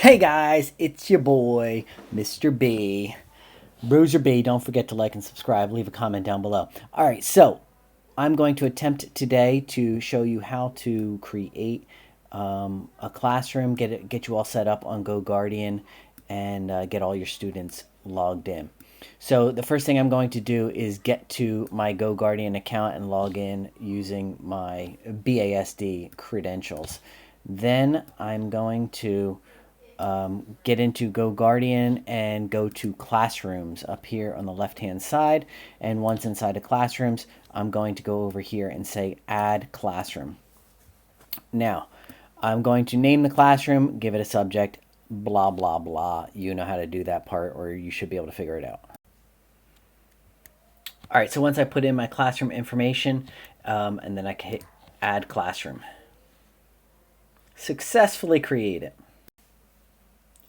Hey guys, it's your boy, Mr. B. Bruiser B, don't forget to like and subscribe. Leave a comment down below. All right, so I'm going to attempt today to show you how to create a classroom, get you all set up on GoGuardian, and get all your students logged in. So the first thing I'm going to do is get to my GoGuardian account and log in using my BASD credentials. Then I'm going to get into GoGuardian and go to Classrooms up here on the left hand side. And once inside of Classrooms, I'm going to go over here and say Add Classroom. Now, I'm going to name the classroom, give it a subject, blah, blah, blah. You know how to do that part, or you should be able to figure it out. All right, so once I put in my classroom information, and then I can hit Add Classroom. Successfully created.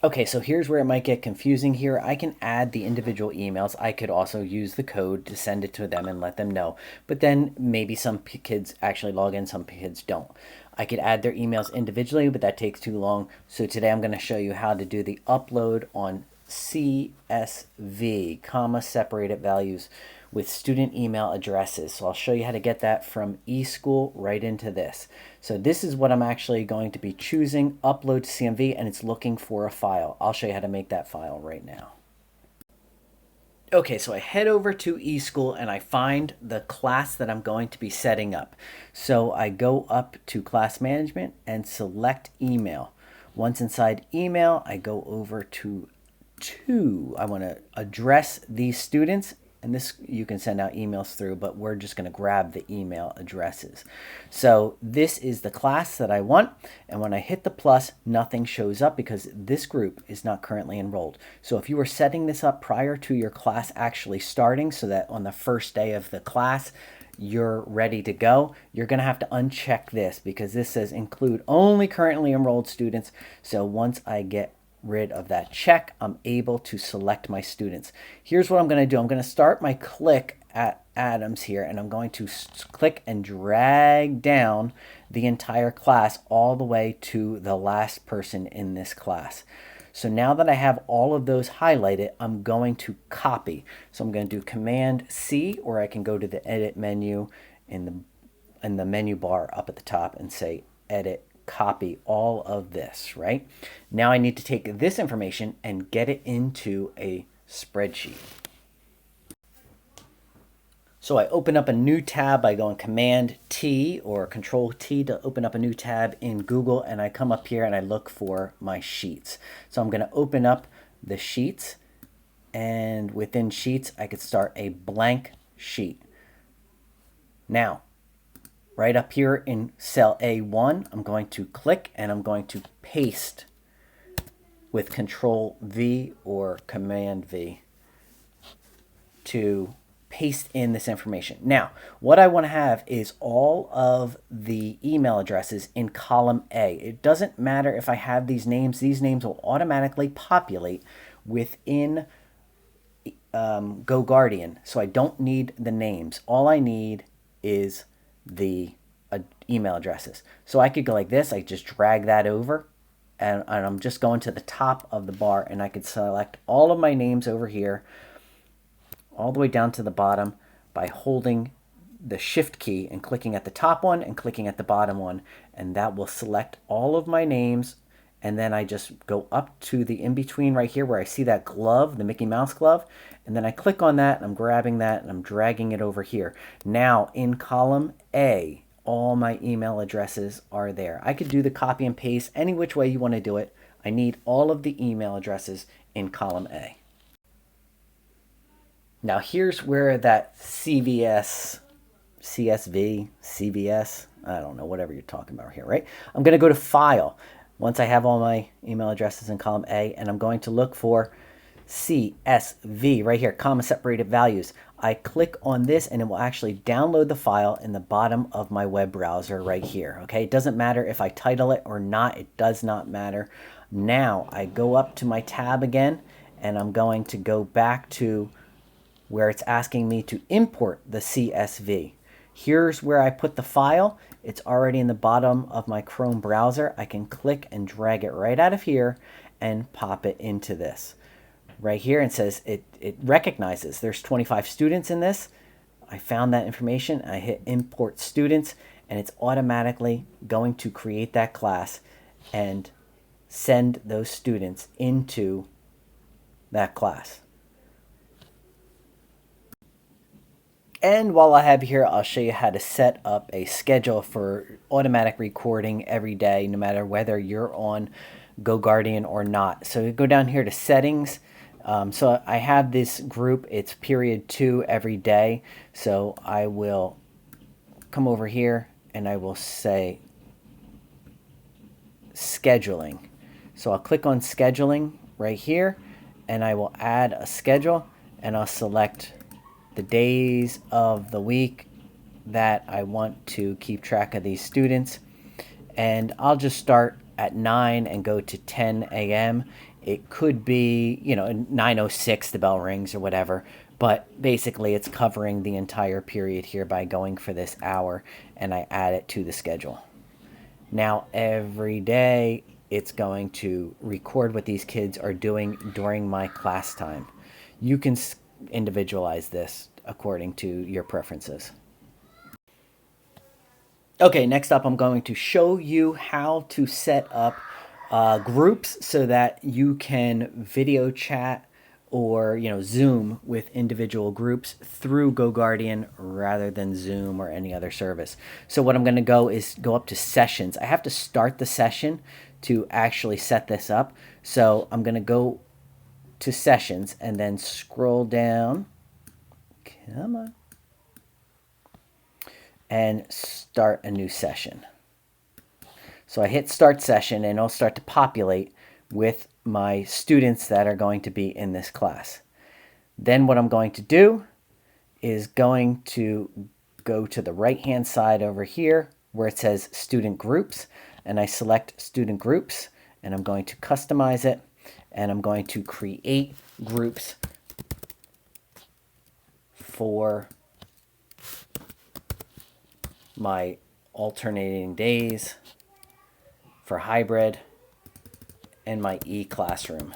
Okay, so here's where it might get confusing here. I can add the individual emails. I could also use the code to send it to them and let them know. But then maybe some kids actually log in, some kids don't. I could add their emails individually, but that takes too long. So today I'm going to show you how to do the upload on CSV, comma separated values with student email addresses. So I'll show you how to get that from eSchool right into this. So this is what I'm actually going to be choosing, upload to CMV, and it's looking for a file. I'll show you how to make that file right now. Okay, so I head over to eSchool and I find the class that I'm going to be setting up. So I go up to Class Management and select Email. Once inside Email, I go over to I want to address these students, and this you can send out emails through, but we're just going to grab the email addresses. So this is the class that I want, and when I hit the plus, nothing shows up because this group is not currently enrolled. So if you were setting this up prior to your class actually starting, so that on the first day of the class you're ready to go, you're going to have to uncheck this because this says include only currently enrolled students. So once I get rid of that check, I'm able to select my students. Here's what I'm going to do. I'm going to start my click at Adams here, and I'm going to click and drag down the entire class all the way to the last person in this class. So now that I have all of those highlighted, I'm going to copy. So I'm going to do Command C, or I can go to the edit menu in the menu bar up at the top and say edit, copy all of this. Right now I need to take this information and get it into a spreadsheet. So I open up a new tab by going Command T or Control T to open up a new tab in Google, and I come up here and I look for my sheets. So I'm going to open up the sheets, and within sheets I could start a blank sheet. Now right up here in cell A1, I'm going to click and I'm going to paste with Control V or Command V to paste in this information. Now, what I want to have is all of the email addresses in column A. It doesn't matter if I have these names will automatically populate within GoGuardian. So I don't need the names. All I need is the email addresses. So I could go like this. I just drag that over, and I'm just going to the top of the bar, and I could select all of my names over here all the way down to the bottom by holding the shift key and clicking at the top one and clicking at the bottom one, and that will select all of my names. And then I just go up to the in-between right here where I see that glove, the Mickey Mouse glove, and then I click on that, and I'm grabbing that, and I'm dragging it over here. Now, in column A, all my email addresses are there. I could do the copy and paste any which way you want to do it. I need all of the email addresses in column A. Now, here's where that CSV, CVS, I don't know, whatever you're talking about here, right? I'm going to go to File. Once I have all my email addresses in column A, and I'm going to look for CSV right here, comma separated values. I click on this and it will actually download the file in the bottom of my web browser right here. Okay, it doesn't matter if I title it or not, it does not matter. Now I go up to my tab again, and I'm going to go back to where it's asking me to import the CSV. Here's where I put the file. It's already in the bottom of my Chrome browser. I can click and drag it right out of here and pop it into this. Right here, it says it recognizes there's 25 students in this. I found that information. I hit import students, and it's automatically going to create that class and send those students into that class. And while I have you here, I'll show you how to set up a schedule for automatic recording every day, no matter whether you're on GoGuardian or not. So you go down here to settings. So I have this group, it's period 2 every day. So I will come over here and I will say scheduling. So I'll click on scheduling right here and I will add a schedule and I'll select the days of the week that I want to keep track of these students. And I'll just start at 9 and go to 10 a.m. It could be, 9:06 the bell rings or whatever, but basically it's covering the entire period here by going for this hour, and I add it to the schedule. Now every day it's going to record what these kids are doing during my class time. You can individualize this according to your preferences. Okay, next up I'm going to show you how to set up groups so that you can video chat or Zoom with individual groups through GoGuardian rather than Zoom or any other service. So what I'm going to go is go up to sessions. I have to start the session to actually set this up. So I'm going to go to sessions and then scroll down. Come on. And start a new session. So I hit start session and it'll start to populate with my students that are going to be in this class. Then what I'm going to do is going to go to the right hand side over here where it says student groups, and I select student groups and I'm going to customize it and I'm going to create groups for my alternating days, for hybrid, and my e-classroom.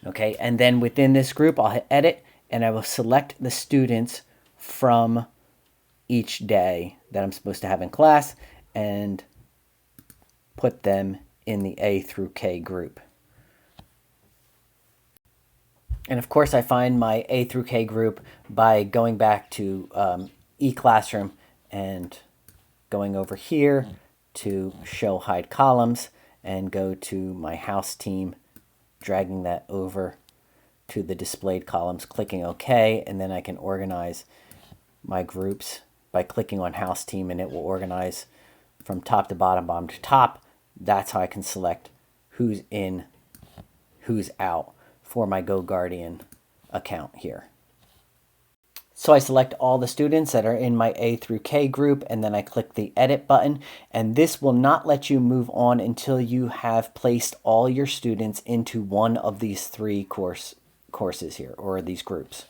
Okay, and then within this group, I'll hit edit, and I will select the students from each day that I'm supposed to have in class and put them in the A through K group. And of course, I find my A through K group by going back to e-classroom and going over here to show hide columns and go to my house team, dragging that over to the displayed columns, clicking OK, and then I can organize my groups by clicking on house team and it will organize from top to bottom, bottom to top. That's how I can select who's in, who's out for my GoGuardian account here. So I select all the students that are in my A through K group and then I click the edit button, and this will not let you move on until you have placed all your students into one of these 3 courses here, or these groups.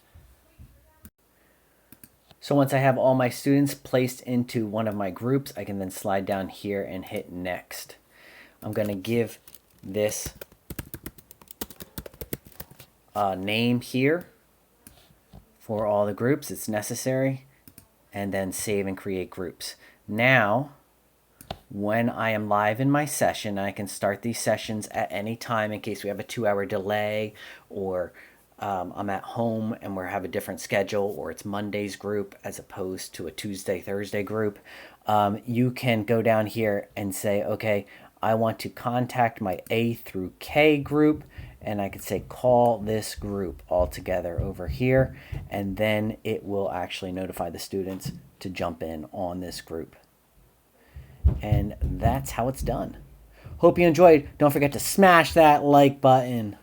So once I have all my students placed into one of my groups, I can then slide down here and hit next. I'm going to give this a name here for all the groups. It's necessary, and then save and create groups. Now, when I am live in my session, I can start these sessions at any time in case we have a 2-hour delay, or I'm at home and we have a different schedule, or it's Monday's group as opposed to a Tuesday, Thursday group. You can go down here and say, okay, I want to contact my A through K group, and I could say call this group all together over here, and then it will actually notify the students to jump in on this group. And that's how it's done. Hope you enjoyed. Don't forget to smash that like button.